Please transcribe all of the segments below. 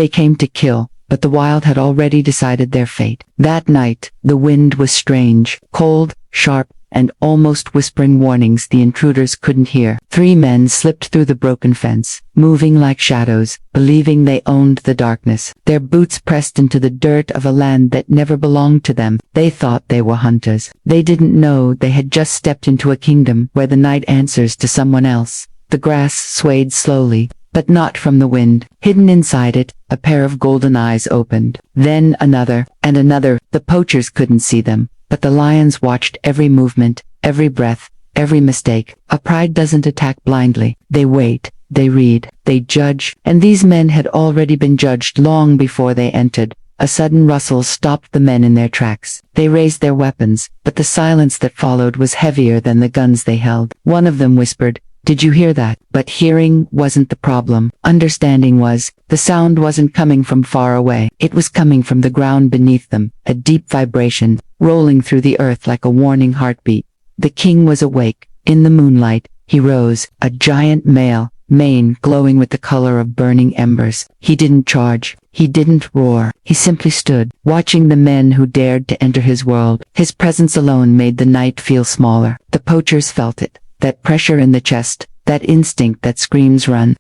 They came to kill, but the wild had already decided their fate. That night, the wind was strange, cold, sharp, and almost whispering warnings the intruders couldn't hear. 3 men slipped through the broken fence, moving like shadows, believing they owned the darkness. Their boots pressed into the dirt of a land that never belonged to them. They thought they were hunters. They didn't know they had just stepped into a kingdom where the night answers to someone else. The grass swayed slowly, but not from the wind. Hidden inside it, a pair of golden eyes opened. Then another, and another. The poachers couldn't see them, but the lions watched every movement, every breath, every mistake. A pride doesn't attack blindly. They wait, they read, they judge, and these men had already been judged long before they entered. A sudden rustle stopped the men in their tracks. They raised their weapons, but the silence that followed was heavier than the guns they held. One of them whispered, "Did you hear that?" But hearing wasn't the problem. Understanding was. The sound wasn't coming from far away. It was coming from the ground beneath them, a deep vibration, rolling through the earth like a warning heartbeat. The king was awake. In the moonlight, he rose, a giant male, mane glowing with the color of burning embers. He didn't charge. He didn't roar. He simply stood, watching the men who dared to enter his world. His presence alone made the night feel smaller. The poachers felt it. That pressure in the chest, that instinct that screams run.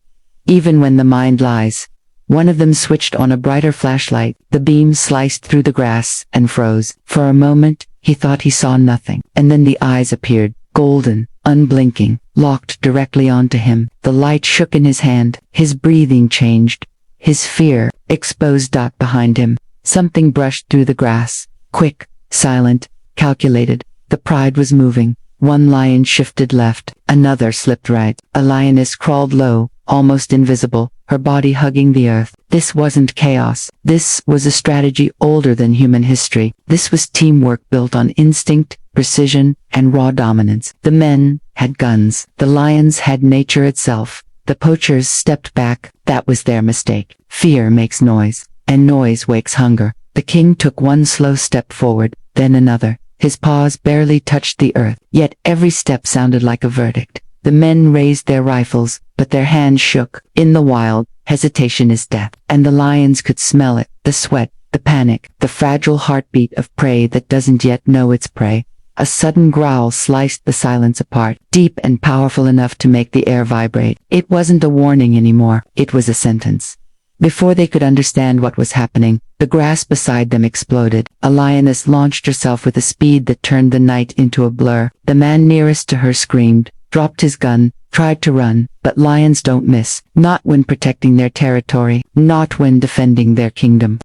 Even when the mind lies. One of them switched on a brighter flashlight. The beam sliced through the grass and froze. For a moment, he thought he saw nothing. And then the eyes appeared, golden, unblinking, locked directly onto him. The light shook in his hand. His breathing changed. His fear exposed dot behind him. Something brushed through the grass. Quick, silent, calculated. The pride was moving. One lion shifted left, another slipped right. A lioness crawled low, almost invisible, her body hugging the earth. This wasn't chaos. This was a strategy older than human history. This was teamwork built on instinct, precision, and raw dominance. The men had guns. The lions had nature itself. The poachers stepped back. That was their mistake. Fear makes noise, and noise wakes hunger. The king took one slow step forward, then another. His paws barely touched the earth, yet every step sounded like a verdict. The men raised their rifles, but their hands shook. In the wild, hesitation is death, and the lions could smell it, the sweat, the panic, the fragile heartbeat of prey that doesn't yet know its prey. A sudden growl sliced the silence apart, deep and powerful enough to make the air vibrate. It wasn't a warning anymore, it was a sentence. Before they could understand what was happening, the grass beside them exploded. A lioness launched herself with a speed that turned the night into a blur. The man nearest to her screamed, dropped his gun, tried to run, but lions don't miss. Not when protecting their territory, not when defending their kingdom.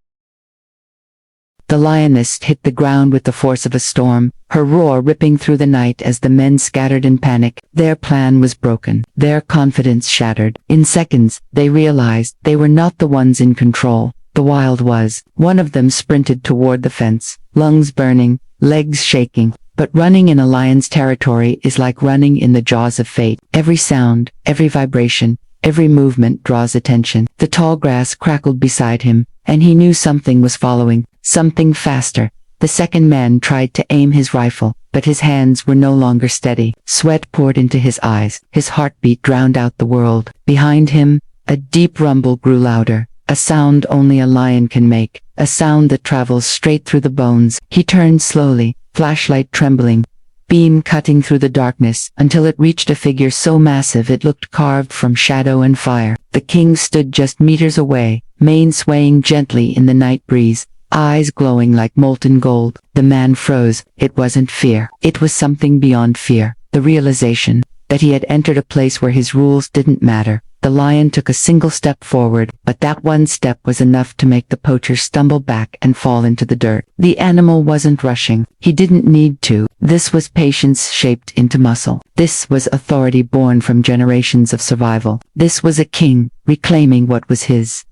The lioness hit the ground with the force of a storm, her roar ripping through the night as the men scattered in panic. Their plan was broken, their confidence shattered. In seconds, they realized they were not the ones in control. The wild was. One of them sprinted toward the fence, lungs burning, legs shaking. But running in a lion's territory is like running in the jaws of fate. Every sound, every vibration, every movement draws attention. The tall grass crackled beside him, and he knew something was following. Something faster. The second man tried to aim his rifle, but his hands were no longer steady. Sweat poured into his eyes. His heartbeat drowned out the world. Behind him, a deep rumble grew louder. A sound only a lion can make. A sound that travels straight through the bones. He turned slowly, flashlight trembling, beam cutting through the darkness, until it reached a figure so massive it looked carved from shadow and fire. The king stood just meters away, mane swaying gently in the night breeze. Eyes glowing like molten gold. The man froze. It wasn't fear. It was something beyond fear. The realization that he had entered a place where his rules didn't matter. The lion took a single step forward, but that one step was enough to make the poacher stumble back and fall into the dirt. The animal wasn't rushing. He didn't need to. This was patience shaped into muscle. This was authority born from generations of survival. This was a king, reclaiming what was his.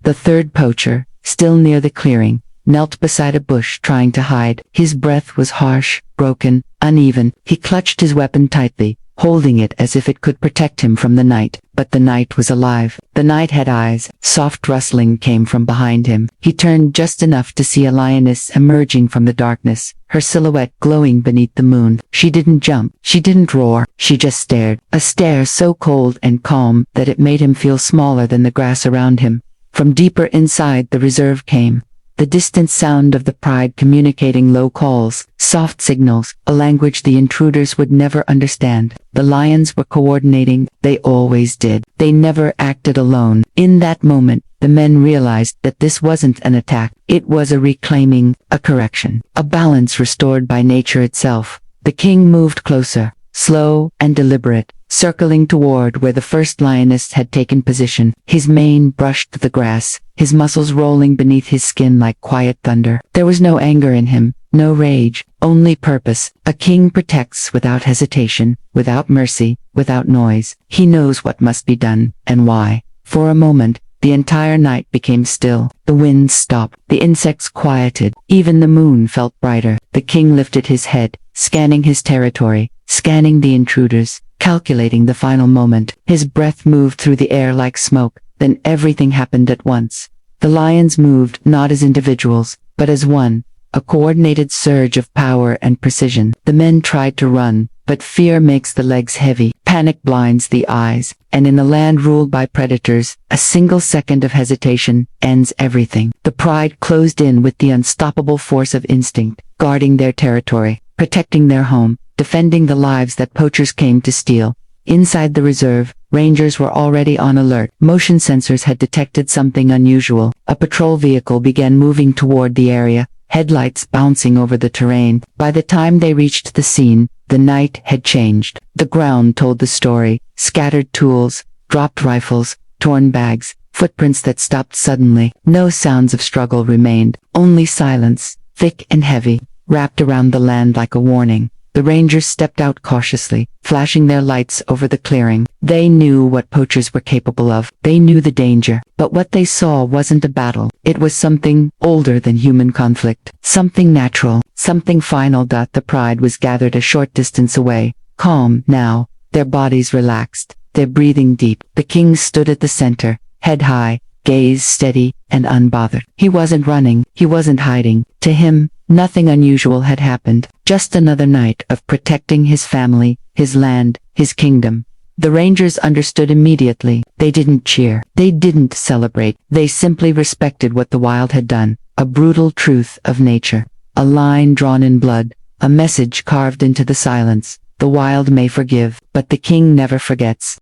The third poacher, still near the clearing, knelt beside a bush trying to hide. His breath was harsh, broken, uneven. He clutched his weapon tightly, holding it as if it could protect him from the night. But the night was alive. The night had eyes. Soft rustling came from behind him. He turned just enough to see a lioness emerging from the darkness, her silhouette glowing beneath the moon. She didn't jump. She didn't roar. She just stared. A stare so cold and calm that it made him feel smaller than the grass around him. From deeper inside the reserve came the distant sound of the pride communicating low calls, soft signals, a language the intruders would never understand. The lions were coordinating, they always did. They never acted alone. In that moment, the men realized that this wasn't an attack, it was a reclaiming, a correction, a balance restored by nature itself. The king moved closer, slow and deliberate, circling toward where the first lioness had taken position. His mane brushed the grass, his muscles rolling beneath his skin like quiet thunder. There was no anger in him, no rage, only purpose. A king protects without hesitation, without mercy, without noise. He knows what must be done, and why. For a moment, the entire night became still. The winds stopped, the insects quieted, even the moon felt brighter. The king lifted his head, scanning his territory, scanning the intruders, calculating the final moment. His breath moved through the air like smoke, then everything happened at once. The lions moved not as individuals, but as one, a coordinated surge of power and precision. The men tried to run, but fear makes the legs heavy, panic blinds the eyes, and in a land ruled by predators, a single second of hesitation ends everything. The pride closed in with the unstoppable force of instinct, guarding their territory, protecting their home, defending the lives that poachers came to steal. Inside the reserve, rangers were already on alert. Motion sensors had detected something unusual. A patrol vehicle began moving toward the area, headlights bouncing over the terrain. By the time they reached the scene, the night had changed. The ground told the story. Scattered tools, dropped rifles, torn bags, footprints that stopped suddenly. No sounds of struggle remained, only silence, thick and heavy, wrapped around the land like a warning. The rangers stepped out cautiously, flashing their lights over the clearing. They knew what poachers were capable of. They knew the danger. But what they saw wasn't a battle. It was something older than human conflict. Something natural. Something final. The pride was gathered a short distance away. Calm, now. Their bodies relaxed. Their breathing deep. The king stood at the center, head high, gaze steady and unbothered. He wasn't running. He wasn't hiding. To him, nothing unusual had happened. Just another night of protecting his family, his land, his kingdom. The rangers understood immediately. They didn't cheer. They didn't celebrate. They simply respected what the wild had done. A brutal truth of nature. A line drawn in blood. A message carved into the silence. The wild may forgive, but the king never forgets.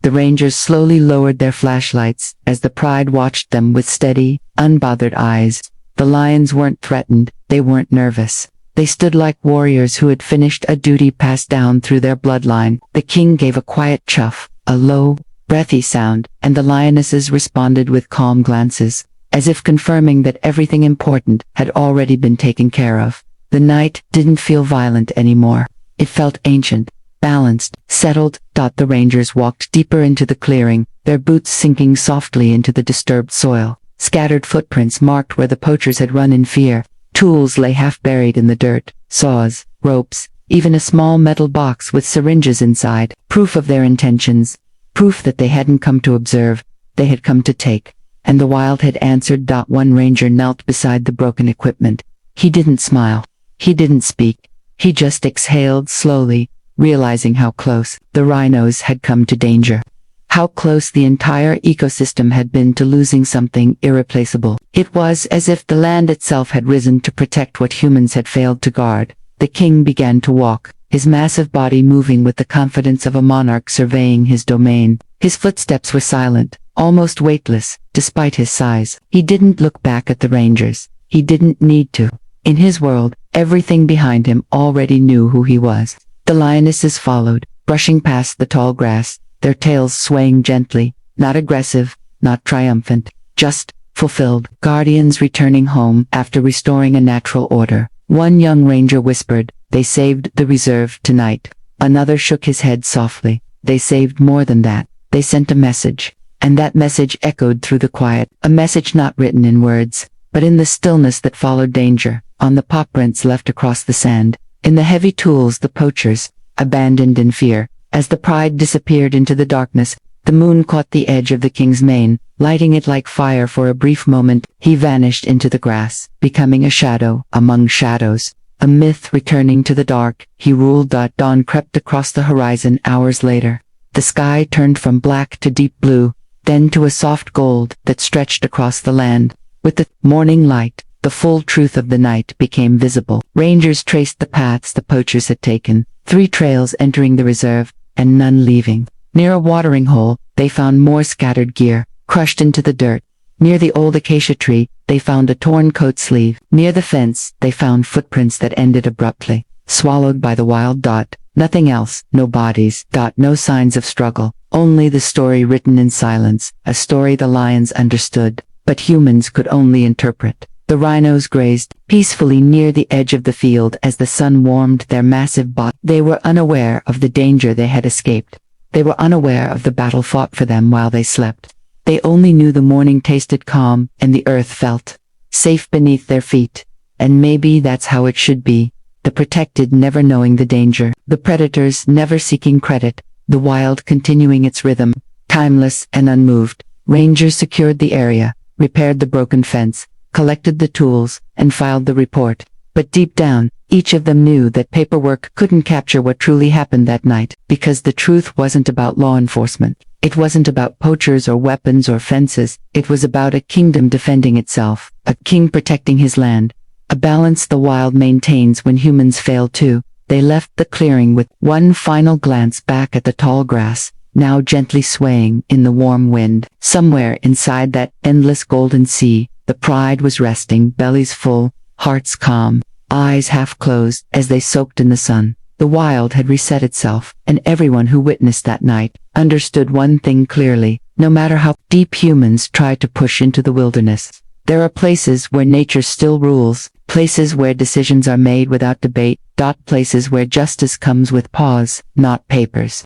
The rangers slowly lowered their flashlights as the pride watched them with steady, unbothered eyes. The lions weren't threatened, they weren't nervous. They stood like warriors who had finished a duty passed down through their bloodline. The king gave a quiet chuff, a low, breathy sound, and the lionesses responded with calm glances, as if confirming that everything important had already been taken care of. The night didn't feel violent anymore. It felt ancient, balanced, settled. The rangers walked deeper into the clearing, their boots sinking softly into the disturbed soil. Scattered footprints marked where the poachers had run in fear. Tools lay half buried in the dirt, saws, ropes, even a small metal box with syringes inside. Proof of their intentions. Proof that they hadn't come to observe, they had come to take. And the wild had answered. One ranger knelt beside the broken equipment. He didn't smile. He didn't speak. He just exhaled slowly, realizing how close the rhinos had come to danger. How close the entire ecosystem had been to losing something irreplaceable. It was as if the land itself had risen to protect what humans had failed to guard. The king began to walk, his massive body moving with the confidence of a monarch surveying his domain. His footsteps were silent, almost weightless, despite his size. He didn't look back at the rangers. He didn't need to. In his world, everything behind him already knew who he was. The lionesses followed, brushing past the tall grass, their tails swaying gently, not aggressive, not triumphant, just fulfilled. Guardians returning home after restoring a natural order. One young ranger whispered, "They saved the reserve tonight." Another shook his head softly. "They saved more than that. They sent a message." And that message echoed through the quiet, a message not written in words, but in the stillness that followed danger, on the paw prints left across the sand, in the heavy tools the poachers, abandoned in fear. As the pride disappeared into the darkness, the moon caught the edge of the king's mane, lighting it like fire for a brief moment. He vanished into the grass, becoming a shadow among shadows. A myth returning to the dark, he ruled. Dawn crept across the horizon hours later. The sky turned from black to deep blue, then to a soft gold that stretched across the land. With the morning light, the full truth of the night became visible. Rangers traced the paths the poachers had taken, 3 trails entering the reserve, and none leaving. Near a watering hole, they found more scattered gear, crushed into the dirt. Near the old acacia tree, they found a torn coat sleeve. Near the fence, they found footprints that ended abruptly, swallowed by the wild. Nothing else, no bodies. No signs of struggle, only the story written in silence, a story the lions understood, but humans could only interpret. The rhinos grazed peacefully near the edge of the field as the sun warmed their massive bodies. They were unaware of the danger they had escaped. They were unaware of the battle fought for them while they slept. They only knew the morning tasted calm and the earth felt safe beneath their feet. And maybe that's how it should be. The protected never knowing the danger, the predators never seeking credit, the wild continuing its rhythm, timeless and unmoved. Rangers secured the area, repaired the broken fence, collected the tools, and filed the report. But deep down, each of them knew that paperwork couldn't capture what truly happened that night, because the truth wasn't about law enforcement. It wasn't about poachers or weapons or fences. It was about a kingdom defending itself, a king protecting his land, a balance the wild maintains when humans fail too. They left the clearing with one final glance back at the tall grass, now gently swaying in the warm wind. Somewhere inside that endless golden sea, the pride was resting, bellies full, hearts calm, eyes half closed as they soaked in the sun. The wild had reset itself, and everyone who witnessed that night understood one thing clearly: no matter how deep humans try to push into the wilderness, there are places where nature still rules, places where decisions are made without debate, places where justice comes with paws, not papers.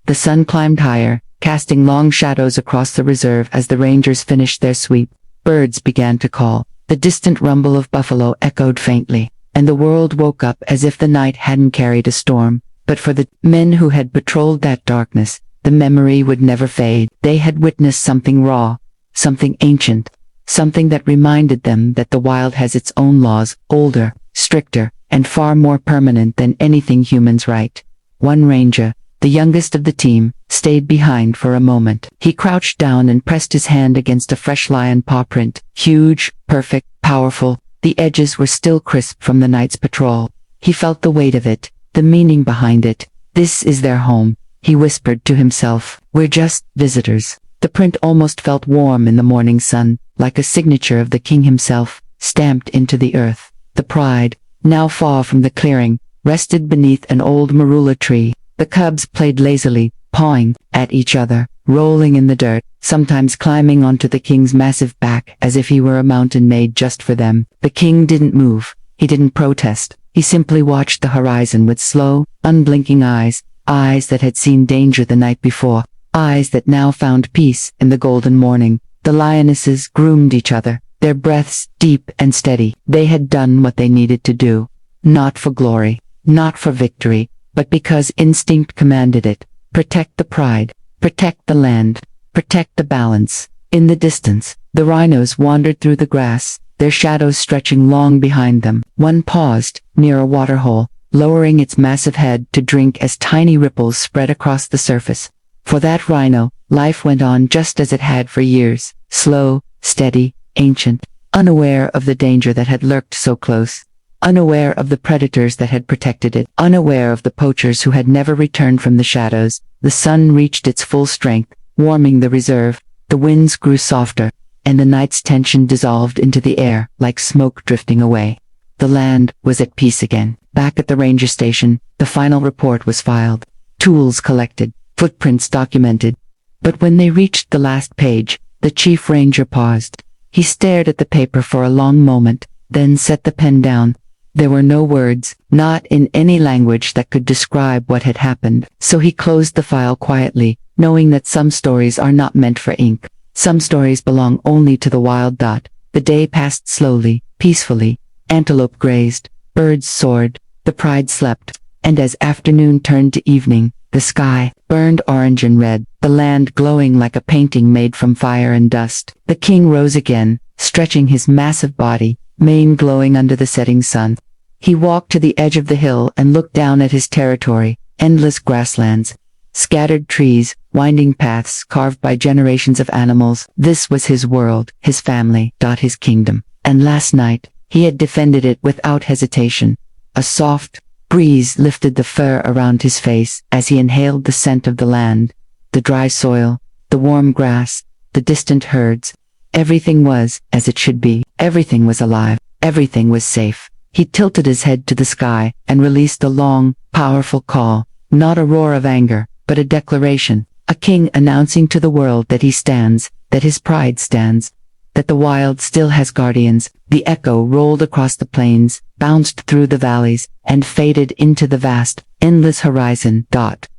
The sun climbed higher, casting long shadows across the reserve as the rangers finished their sweep. Birds began to call. The distant rumble of buffalo echoed faintly, and the world woke up as if the night hadn't carried a storm. But for the men who had patrolled that darkness, the memory would never fade. They had witnessed something raw, something ancient, something that reminded them that the wild has its own laws, older, stricter, and far more permanent than anything humans write. One ranger, the youngest of the team, stayed behind for a moment. He crouched down and pressed his hand against a fresh lion paw print. Huge, perfect, powerful, the edges were still crisp from the night's patrol. He felt the weight of it, the meaning behind it. This is their home, he whispered to himself. We're just visitors. The print almost felt warm in the morning sun, like a signature of the king himself, stamped into the earth. The pride, now far from the clearing, rested beneath an old marula tree. The cubs played lazily, pawing at each other, rolling in the dirt, sometimes climbing onto the king's massive back as if he were a mountain made just for them. The king didn't move. He didn't protest. He simply watched the horizon with slow, unblinking eyes, eyes that had seen danger the night before, eyes that now found peace in the golden morning. The lionesses groomed each other, their breaths deep and steady. They had done what they needed to do, not for glory, not for victory, but because instinct commanded it. Protect the pride, protect the land, protect the balance. In the distance, the rhinos wandered through the grass, their shadows stretching long behind them. One paused, near a waterhole, lowering its massive head to drink as tiny ripples spread across the surface. For that rhino, life went on just as it had for years, slow, steady, ancient, unaware of the danger that had lurked so close, unaware of the predators that had protected it, unaware of the poachers who had never returned from the shadows. The sun reached its full strength, warming the reserve. The winds grew softer, and the night's tension dissolved into the air like smoke drifting away. The land was at peace again. Back at the ranger station, the final report was filed, tools collected, footprints documented. But when they reached the last page, the chief ranger paused. He stared at the paper for a long moment, then set the pen down. There were no words, not in any language that could describe what had happened. So he closed the file quietly, knowing that some stories are not meant for ink. Some stories belong only to the wild. The day passed slowly, peacefully. Antelope grazed, birds soared, the pride slept, and as afternoon turned to evening, the sky burned orange and red, the land glowing like a painting made from fire and dust. The king rose again, stretching his massive body, mane glowing under the setting sun. He walked to the edge of the hill and looked down at his territory, endless grasslands, Scattered trees, winding paths carved by generations of animals. This was his world, his family, his kingdom. And last night, he had defended it without hesitation. A soft breeze lifted the fur around his face as he inhaled the scent of the land, the dry soil, the warm grass, the distant herds. Everything was as it should be. Everything was alive. Everything was safe. He tilted his head to the sky and released a long, powerful call, not a roar of anger, but a declaration, a king announcing to the world that he stands, that his pride stands, that the wild still has guardians. The echo rolled across the plains, bounced through the valleys, and faded into the vast, endless horizon.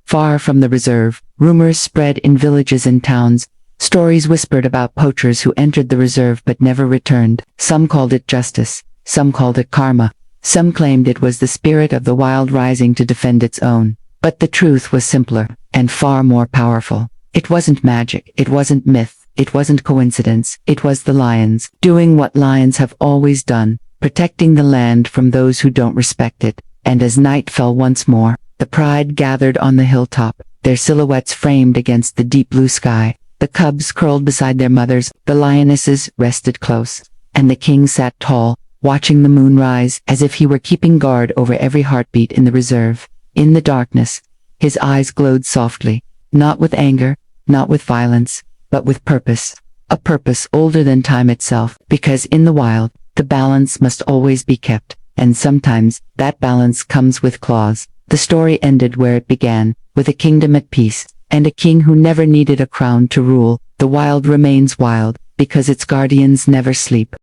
Far from the reserve, rumors spread in villages and towns. Stories whispered about poachers who entered the reserve but never returned. Some called it justice, some called it karma, some claimed it was the spirit of the wild rising to defend its own. But the truth was simpler, and far more powerful. It wasn't magic, it wasn't myth, it wasn't coincidence, it was the lions, doing what lions have always done, protecting the land from those who don't respect it. And as night fell once more, the pride gathered on the hilltop, their silhouettes framed against the deep blue sky. The cubs curled beside their mothers, the lionesses rested close, and the king sat tall, watching the moon rise as if he were keeping guard over every heartbeat in the reserve. In the darkness, his eyes glowed softly, not with anger, not with violence, but with purpose, a purpose older than time itself, because in the wild, the balance must always be kept, and sometimes that balance comes with claws. The story ended where it began, with a kingdom at peace, and a king who never needed a crown to rule. The wild remains wild, because its guardians never sleep.